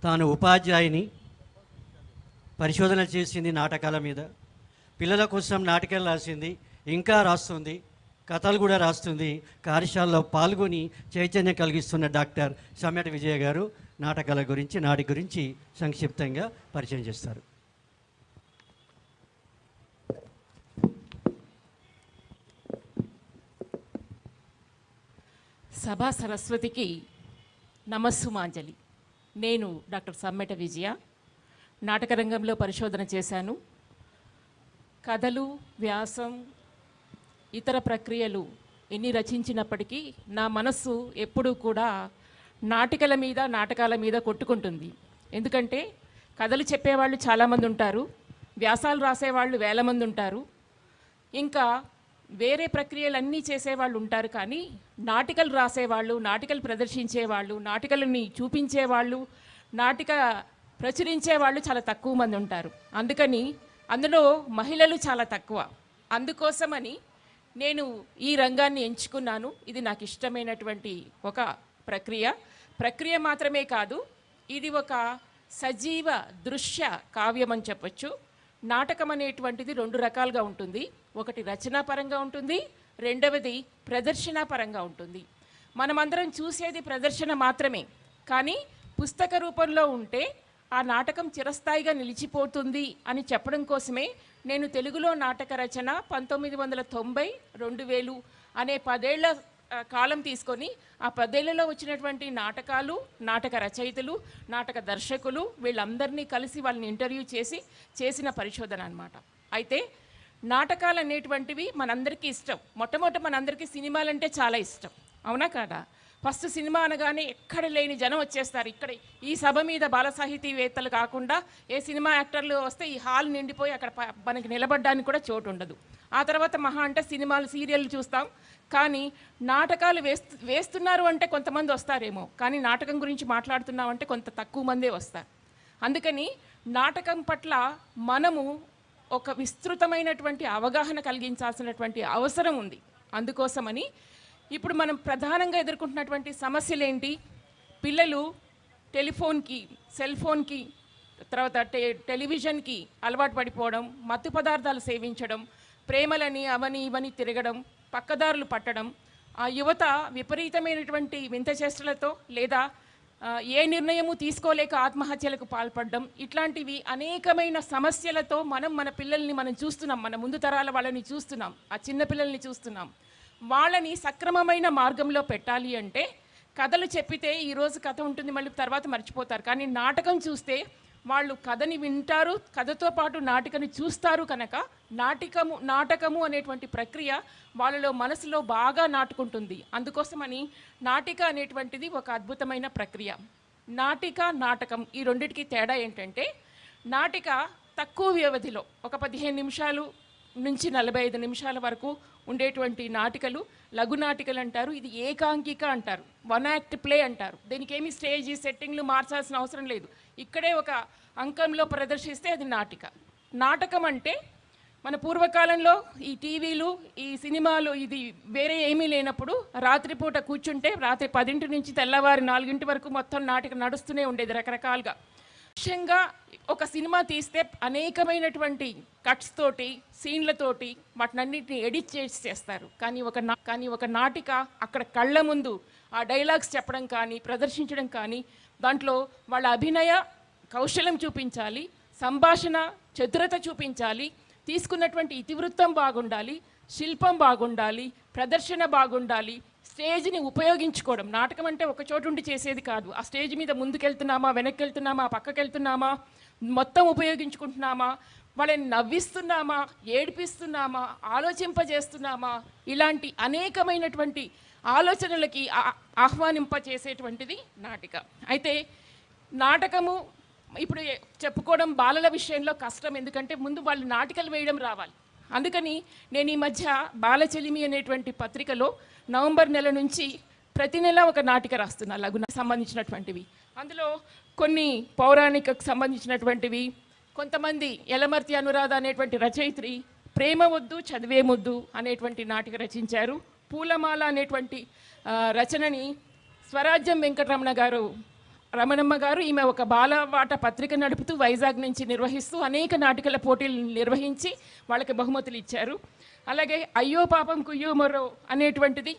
తాను ఉపాధ్యాయుని, పరిశోధన చేసింది నాటకాల మీద, పిల్లల కోసం నాటకాలు రాసింది, ఇంకా రాస్తుంది, కథలు కూడా రాస్తుంది. కార్యశాలలో పాల్గొని చైతన్యం కలిగిస్తున్న డాక్టర్ సమ్మెట విజయ గారు నాటకాల గురించి, నాటి గురించి సంక్షిప్తంగా పరిచయం చేస్తారు. సభా సరస్వతికి నమస్సుమాంజలి. నేను డాక్టర్ సమ్మెట విజయ. నాటక రంగంలో పరిశోధన చేశాను. కథలు, వ్యాసం, ఇతర ప్రక్రియలు ఎన్ని రచించినప్పటికీ నా మనస్సు ఎప్పుడూ కూడా నాటకాల మీద కొట్టుకుంటుంది. ఎందుకంటే కథలు చెప్పేవాళ్ళు చాలామంది ఉంటారు, వ్యాసాలు రాసేవాళ్ళు వేల మంది ఉంటారు, ఇంకా వేరే ప్రక్రియలన్నీ చేసేవాళ్ళు ఉంటారు. కానీ నాటికలు రాసేవాళ్ళు, నాటికలు ప్రదర్శించేవాళ్ళు, నాటికలని చూపించేవాళ్ళు, నాటిక ప్రచురించేవాళ్ళు చాలా తక్కువ మంది ఉంటారు. అందుకని అందులో మహిళలు చాలా తక్కువ. అందుకోసమని నేను ఈ రంగాన్ని ఎంచుకున్నాను. ఇది నాకు ఇష్టమైనటువంటి ఒక ప్రక్రియ మాత్రమే కాదు, ఇది ఒక సజీవ దృశ్య కావ్యం అని చెప్పచ్చు. నాటకం అనేటువంటిది రెండు రకాలుగా ఉంటుంది. ఒకటి రచనాపరంగా ఉంటుంది, రెండవది ప్రదర్శనాపరంగా ఉంటుంది. మనమందరం చూసేది ప్రదర్శన మాత్రమే, కానీ పుస్తక రూపంలో ఉంటే ఆ నాటకం చిరస్థాయిగా నిలిచిపోతుంది అని చెప్పడం కోసమే నేను తెలుగులో నాటక రచన 1990, 2000 అనే 10 ఏళ్ల కాలం తీసుకొని ఆ 10 ఏళ్లలో వచ్చినటువంటి నాటకాలు, నాటక రచయితలు, నాటక దర్శకులు వీళ్ళందరినీ కలిసి వాళ్ళని ఇంటర్వ్యూ చేసిన పరిశోధన అన్నమాట. అయితే నాటకాలు అనేటువంటివి మనందరికీ ఇష్టం. మొట్టమొదట మనందరికీ సినిమాలంటే చాలా ఇష్టం, అవునా కాదా? ఫస్ట్ సినిమా అనగానే ఎక్కడ లేని జనం వచ్చేస్తారు. ఇక్కడ ఈ సభ మీద బాల సాహితీవేత్తలు కాకుండా ఏ సినిమా యాక్టర్లు వస్తే ఈ హాల్ నిండిపోయి అక్కడ మనకి నిలబడడానికి కూడా చోటు ఉండదు. ఆ తర్వాత మహా అంటే సినిమాలు, సీరియళ్ళు చూస్తాం. కానీ నాటకాలు వేస్తున్నారు అంటే కొంతమంది వస్తారేమో, కానీ నాటకం గురించి మాట్లాడుతున్నామంటే కొంత తక్కువ మందే వస్తారు. అందుకని నాటకం పట్ల మనము ఒక విస్తృతమైనటువంటి అవగాహన కలిగించాల్సినటువంటి అవసరం ఉంది. అందుకోసమని ఇప్పుడు మనం ప్రధానంగా ఎదుర్కొంటున్నటువంటి సమస్యలు ఏంటి? పిల్లలు టెలిఫోన్కి, సెల్ ఫోన్కి, తర్వాత టెలివిజన్కి అలవాటు పడిపోవడం, మత్తు పదార్థాలు సేవించడం, ప్రేమలని అవని ఇవని తిరగడం, పక్కదారులు పట్టడం, ఆ యువత విపరీతమైనటువంటి వింత చేష్టలతో లేదా ఏ నిర్ణయము తీసుకోలేక ఆత్మహత్యలకు పాల్పడడం, ఇట్లాంటివి అనేకమైన సమస్యలతో మన పిల్లల్ని మనం చూస్తున్నాం. మన ముందు తరాల వాళ్ళని చూస్తున్నాం, ఆ చిన్న పిల్లల్ని చూస్తున్నాం. వాళ్ళని సక్రమమైన మార్గంలో పెట్టాలి అంటే కథలు చెప్పితే ఈరోజు కథ ఉంటుంది, మళ్ళీ తర్వాత మర్చిపోతారు. కానీ నాటకం చూస్తే వాళ్ళు కథని వింటారు, కథతో పాటు నాటికని చూస్తారు. కనుక నాటకము అనేటువంటి ప్రక్రియ వాళ్ళలో మనసులో బాగా నాటుకుంటుంది. అందుకోసమని నాటిక అనేటువంటిది ఒక అద్భుతమైన ప్రక్రియ. నాటకం ఈ రెండిటికి తేడా ఏంటంటే, నాటిక తక్కువ వ్యవధిలో ఒక 15 నిమిషాలు నుంచి 45 నిమిషాల వరకు ఉండేటువంటి నాటికలు లఘు నాటికలు అంటారు. ఇది ఏకాంకిక అంటారు, 1 యాక్ట్ ప్లే అంటారు. దీనికి ఏమి స్టేజ్ సెట్టింగ్లు మార్చాల్సిన అవసరం లేదు. ఇక్కడే ఒక అంకంలో ప్రదర్శిస్తే అది నాటకం అంటే మన పూర్వకాలంలో ఈ టీవీలు, ఈ సినిమాలు, ఇది వేరే ఏమీ లేనప్పుడు రాత్రిపూట కూర్చుంటే రాత్రి 10 నుంచి తెల్లవారి 4 వరకు మొత్తం నాటకం నడుస్తూనే ఉండేది రకరకాలుగా. ముఖ్యంగా ఒక సినిమా తీస్తే అనేకమైనటువంటి కట్స్ తోటి, సీన్లతోటి వాటినన్నింటినీ ఎడిట్ చేస్తారు. కానీ ఒక నాటిక అక్కడ కళ్ళ ముందు ఆ డైలాగ్స్ చెప్పడం కానీ, ప్రదర్శించడం కానీ, దాంట్లో వాళ్ళ అభినయ కౌశలం చూపించాలి, సంభాషణ చతురత చూపించాలి, తీసుకున్నటువంటి ఇతివృత్తం బాగుండాలి, శిల్పం బాగుండాలి, ప్రదర్శన బాగుండాలి, స్టేజ్ని ఉపయోగించుకోవడం. నాటకం అంటే ఒక చోటు ఉండి చేసేది కాదు. ఆ స్టేజ్ మీద ముందుకెళ్తున్నామా, వెనక్కి వెళ్తున్నామా, పక్కకి వెళ్తున్నామా, మొత్తం ఉపయోగించుకుంటున్నామా, వాళ్ళని నవ్విస్తున్నామా, ఏడిపిస్తున్నామా, ఆలోచింపజేస్తున్నామా, ఇలాంటి అనేకమైనటువంటి ఆలోచనలకి ఆహ్వానింపచేసేటువంటిది నాటిక. అయితే నాటకము ఇప్పుడు చెప్పుకోవడం బాలల విషయంలో కష్టం, ఎందుకంటే ముందు వాళ్ళు నాటికలు వేయడం రావాలి. అందుకని నేను ఈ మధ్య బాలచెలిమి అనేటువంటి పత్రికలో నవంబర్ నెల నుంచి ప్రతి నెల ఒక నాటిక రాస్తున్నా, లఘు సంబంధించినటువంటివి. అందులో కొన్ని పౌరాణికకు సంబంధించినటువంటివి, కొంతమంది యలమర్తి అనురాధ అనేటువంటి రచయిత్రి ప్రేమ వద్దు చదివే ముద్దు అనేటువంటి నాటిక రచించారు. పూలమాల అనేటువంటి రచనని స్వరాజ్యం వెంకటరమణ గారు రమణమ్మ గారు, ఈమె ఒక బాలవాట పత్రిక నడుపుతూ వైజాగ్ నుంచి నిర్వహిస్తూ అనేక నాటికల పోటీలు నిర్వహించి వాళ్ళకి బహుమతులు ఇచ్చారు. అలాగే అయ్యో పాపం కుయ్యో మొర్రో అనేటువంటిది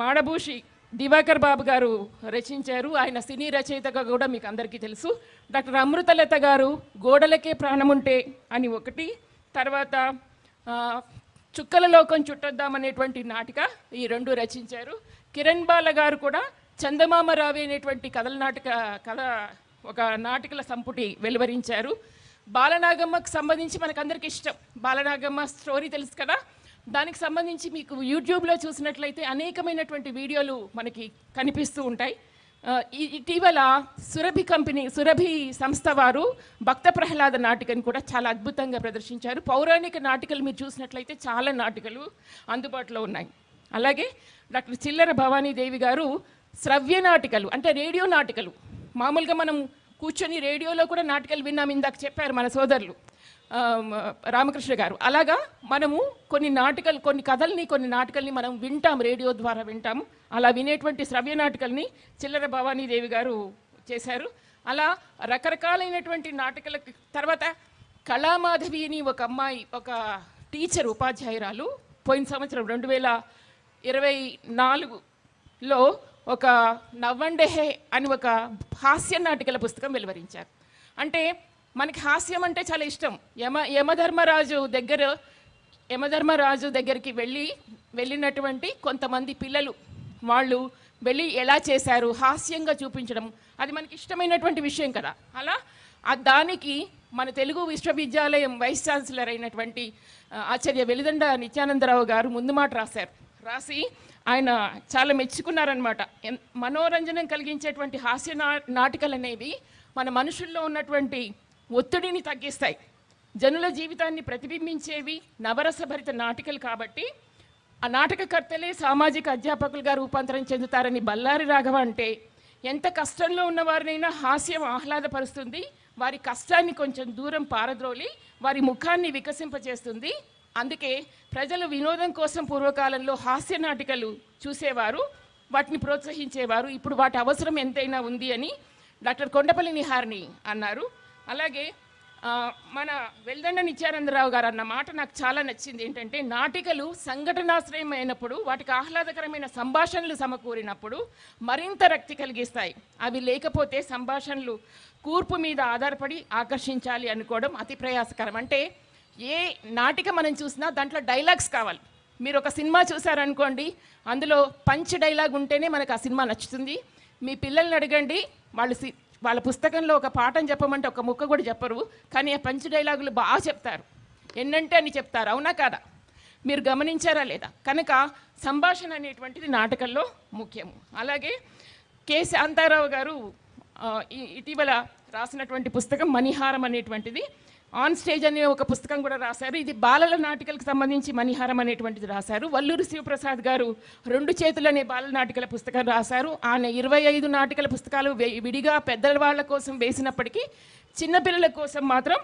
మాడభూషి దివాకర్ బాబు గారు రచించారు. ఆయన సినీ రచయితగా కూడా మీకు అందరికీ తెలుసు. డాక్టర్ అమృతలత గారు గోడలకే ప్రాణముంటే అని ఒకటి, తర్వాత చుక్కల లోకం చుట్టొద్దామనేటువంటి నాటిక, ఈ రెండు రచించారు. కిరణ్ బాల గారు కూడా చందమామ రావి అనేటువంటి కథ ఒక నాటికల సంపుటి వెలువరించారు. బాలనాగమ్మకు సంబంధించి మనకందరికి ఇష్టం, బాలనాగమ్మ స్టోరీ తెలుసు కదా, దానికి సంబంధించి మీకు యూట్యూబ్లో చూసినట్లయితే అనేకమైనటువంటి వీడియోలు మనకి కనిపిస్తూ ఉంటాయి. ఇటీవల సురభి సంస్థ వారు భక్త ప్రహ్లాద నాటికను కూడా చాలా అద్భుతంగా ప్రదర్శించారు. పౌరాణిక నాటికలు మీరు చూసినట్లయితే చాలా నాటికలు అందుబాటులో ఉన్నాయి. అలాగే డాక్టర్ చిల్లర భవానీదేవి గారు శ్రవ్య నాటికలు అంటే రేడియో నాటికలు, మామూలుగా మనం కూర్చొని రేడియోలో కూడా నాటికలు విన్నాం, ఇందాక చెప్పారు మన సోదరులు రామకృష్ణ గారు. అలాగా మనము కొన్ని కథల్ని కొన్ని నాటికల్ని మనం వింటాం, రేడియో ద్వారా వింటాము. అలా వినేటువంటి శ్రవ్య నాటికల్ని చిల్లర భవానీదేవి గారు చేశారు. అలా రకరకాలైనటువంటి నాటికల తర్వాత కళామాధవి అని ఒక అమ్మాయి, ఒక టీచర్, ఉపాధ్యాయురాలు పోయిన సంవత్సరం 2024లో ఒక నవ్వండెహే అని ఒక హాస్య నాటికల పుస్తకం వెలువరించారు. అంటే మనకి హాస్యం అంటే చాలా ఇష్టం. యమధర్మరాజు దగ్గరికి వెళ్ళినటువంటి కొంతమంది పిల్లలు వాళ్ళు వెళ్ళి ఎలా చేశారు హాస్యంగా చూపించడం, అది మనకి ఇష్టమైనటువంటి విషయం కదా. అలా దానికి మన తెలుగు విశ్వవిద్యాలయం వైస్ ఛాన్సలర్ అయినటువంటి ఆచార్య వెలిదండ నిత్యానందరావు గారు ముందు మాట రాసి ఆయన చాలా మెచ్చుకున్నారనమాట. మనోరంజనం కలిగించేటువంటి హాస్య నాటికలు అనేవి మన మనుషుల్లో ఉన్నటువంటి ఒత్తిడిని తగ్గిస్తాయి, జనుల జీవితాన్ని ప్రతిబింబించేవి నవరసభరిత నాటికలు. కాబట్టి ఆ నాటకకర్తలే సామాజిక అధ్యాపకులుగా రూపాంతరం చెందుతారని బల్లారి రాఘవ అంటే, ఎంత కష్టంలో ఉన్నవారినైనా హాస్యం ఆహ్లాదపరుస్తుంది, వారి కష్టాన్ని కొంచెం దూరం పారద్రోలి వారి ముఖాన్ని వికసింపచేస్తుంది. అందుకే ప్రజలు వినోదం కోసం పూర్వకాలంలో హాస్య నాటికలు చూసేవారు, వాటిని ప్రోత్సహించేవారు. ఇప్పుడు వాటి అవసరం ఎంతైనా ఉంది అని డాక్టర్ కొండపల్లి నిహారిణి అన్నారు. అలాగే మన వెల్దండ నిత్యానందరావు గారు అన్న మాట నాకు చాలా నచ్చింది. ఏంటంటే నాటికలు సంఘటనాశ్రయం అయినప్పుడు, వాటికి ఆహ్లాదకరమైన సంభాషణలు సమకూరినప్పుడు మరింత రక్తి కలిగిస్తాయి. అవి లేకపోతే సంభాషణలు కూర్పు మీద ఆధారపడి ఆకర్షించాలి అనుకోవడం అతి ప్రయాసకరం. అంటే ఏ నాటిక మనం చూసినా దాంట్లో డైలాగ్స్ కావాలి. మీరు ఒక సినిమా చూసారనుకోండి, అందులో పంచ్ డైలాగ్ ఉంటేనే మనకు ఆ సినిమా నచ్చుతుంది. మీ పిల్లల్ని అడగండి, వాళ్ళ పుస్తకంలో ఒక పాఠం చెప్పమంటే ఒక ముక్క కూడా చెప్పరు, కానీ ఆ పంచ్ డైలాగులు బాగా చెప్తారు, ఎన్నంటే అని చెప్తారు. అవునా కాదా? మీరు గమనించారా లేదా? కనుక సంభాషణ అనేటువంటిది నాటకంలో ముఖ్యము. అలాగే కె శాంతారావు గారు ఇటీవల రాసినటువంటి పుస్తకం మణిహారం అనేటువంటిది, ఆన్ స్టేజ్ అనే ఒక పుస్తకం కూడా రాశారు. ఇది బాలల నాటికలకు సంబంధించి మణిహారం అనేటువంటిది రాశారు. వల్లూరి శివప్రసాద్ గారు 2 చేతులు అనే బాలల నాటికల పుస్తకం రాశారు. ఆయన 25 నాటికల పుస్తకాలు విడిగా పెద్దవాళ్ళ కోసం వేసినప్పటికీ చిన్నపిల్లల కోసం మాత్రం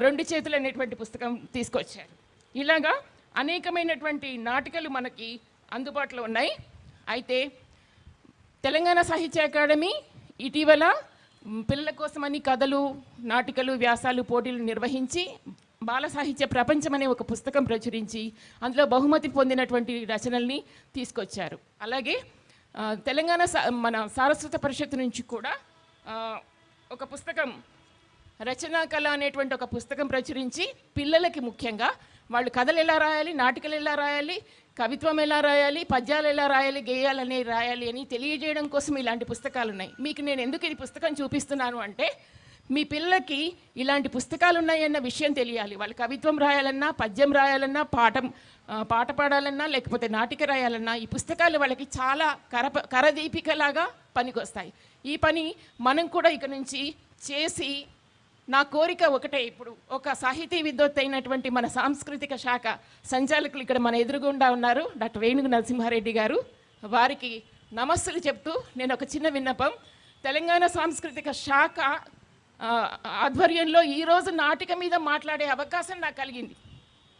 2 చేతులు అనేటువంటి పుస్తకం తీసుకొచ్చారు. ఇలాగా అనేకమైనటువంటి నాటికలు మనకి అందుబాటులో ఉన్నాయి. అయితే తెలంగాణ సాహిత్య అకాడమీ ఇటీవల పిల్లల కోసమని కథలు, నాటికలు, వ్యాసాలు, పోటీలు నిర్వహించి బాల సాహిత్య ప్రపంచం అనే ఒక పుస్తకం ప్రచురించి అందులో బహుమతి పొందినటువంటి రచనల్ని తీసుకొచ్చారు. అలాగే తెలంగాణ మన సారస్వత పరిషత్ నుంచి కూడా ఒక పుస్తకం రచనా కళ అనేటువంటి ఒక పుస్తకం ప్రచురించి పిల్లలకి ముఖ్యంగా వాళ్ళు కథలు ఎలా రాయాలి, నాటికలు ఎలా రాయాలి, కవిత్వం ఎలా రాయాలి, పద్యాలు ఎలా రాయాలి, గేయాలు రాయాలి అని తెలియజేయడం కోసం ఇలాంటి పుస్తకాలు ఉన్నాయి. మీకు నేను ఎందుకు ఈ పుస్తకం చూపిస్తున్నాను అంటే, మీ పిల్లలకి ఇలాంటి పుస్తకాలు ఉన్నాయన్న విషయం తెలియాలి. వాళ్ళు కవిత్వం రాయాలన్నా, పద్యం రాయాలన్నా, పాట పాడాలన్నా, లేకపోతే నాటిక రాయాలన్నా ఈ పుస్తకాలు వాళ్ళకి చాలా కరదీపికలాగా పనికొస్తాయి. ఈ పని మనం కూడా ఇక నుంచి చేసి, నా కోరిక ఒకటే, ఇప్పుడు ఒక సాహితీ విద్వత్ అయినటువంటి మన సాంస్కృతిక శాఖ సంచాలకులు ఇక్కడ మన ఎదురుగుండా ఉన్నారు, డాక్టర్ వేణుగు నరసింహారెడ్డి గారు. వారికి నమస్సులు చెప్తూ నేను ఒక చిన్న విన్నపం, తెలంగాణ సాంస్కృతిక శాఖ ఆధ్వర్యంలో ఈరోజు నాటిక మీద మాట్లాడే అవకాశం నాకు కలిగింది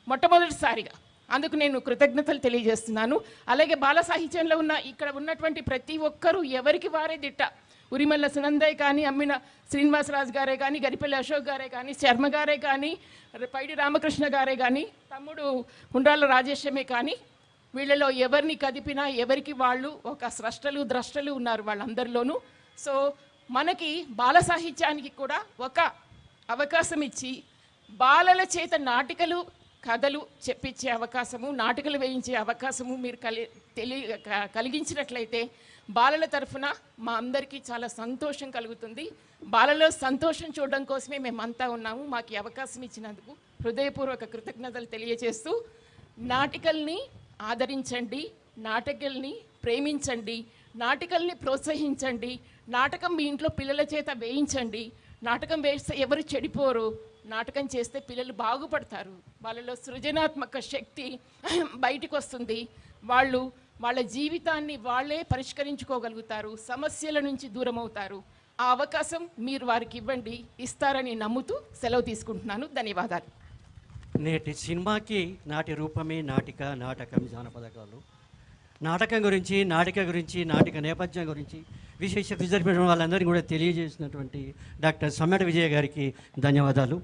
మొట్టమొదటిసారిగా. అందుకు నేను కృతజ్ఞతలు తెలియజేస్తున్నాను. అలాగే బాల సాహిత్యంలో ఇక్కడ ఉన్నటువంటి ప్రతి ఒక్కరూ ఎవరికి వారే దిట్ట. ఉరిమల్ల సునందయ్య కానీ, అమ్మిన శ్రీనివాసరాజు గారే కానీ, గరిపల్లి అశోక్ గారే కానీ, శర్మ గారే కానీ, పైడి రామకృష్ణ గారే కానీ, తమ్ముడు ఉండ్రాల రాజేశమే కానీ, వీళ్ళలో ఎవరిని కదిపినా ఎవరికి వాళ్ళు ఒక స్రష్టలు ద్రష్టలు ఉన్నారు వాళ్ళందరిలోనూ. సో మనకి బాల సాహిత్యానికి కూడా ఒక అవకాశం ఇచ్చి బాలల చేత నాటికలు కథలు చెప్పించే అవకాశము, నాటికలు వేయించే అవకాశము మీరు కలిగించినట్లయితే బాలల తరఫున మా అందరికీ చాలా సంతోషం కలుగుతుంది. బాలలో సంతోషం చూడడం కోసమే మేమంతా ఉన్నాము. మాకు ఈ అవకాశం ఇచ్చినందుకు హృదయపూర్వక కృతజ్ఞతలు తెలియజేస్తూ, నాటికల్ని ఆదరించండి, నాటకల్ని ప్రేమించండి, నాటకల్ని ప్రోత్సహించండి, నాటకం మీ ఇంట్లో పిల్లల చేత వేయించండి. నాటకం వేస్తే ఎవరు చెడిపోరు, నాటకం చేస్తే పిల్లలు బాగుపడతారు, వాళ్ళలో సృజనాత్మక శక్తి బయటికి వస్తుంది, వాళ్ళు వాళ్ళ జీవితాన్ని వాళ్ళే పరిష్కరించుకోగలుగుతారు, సమస్యల నుంచి దూరం అవుతారు. ఆ అవకాశం మీరు వారికి ఇవ్వండి, ఇస్తారని నమ్ముతూ సెలవు తీసుకుంటున్నాను. ధన్యవాదాలు. నేటి సినిమాకి నాటి రూపమే నాటిక, నాటకం, జానపదకాలు. నాటకం గురించి, నాటిక గురించి, నాటిక నేపథ్యం గురించి విశేష విజర్పడం వాళ్ళందరినీ కూడా తెలియజేసినటువంటి డాక్టర్ సమ్మెట విజయ గారికి ధన్యవాదాలు.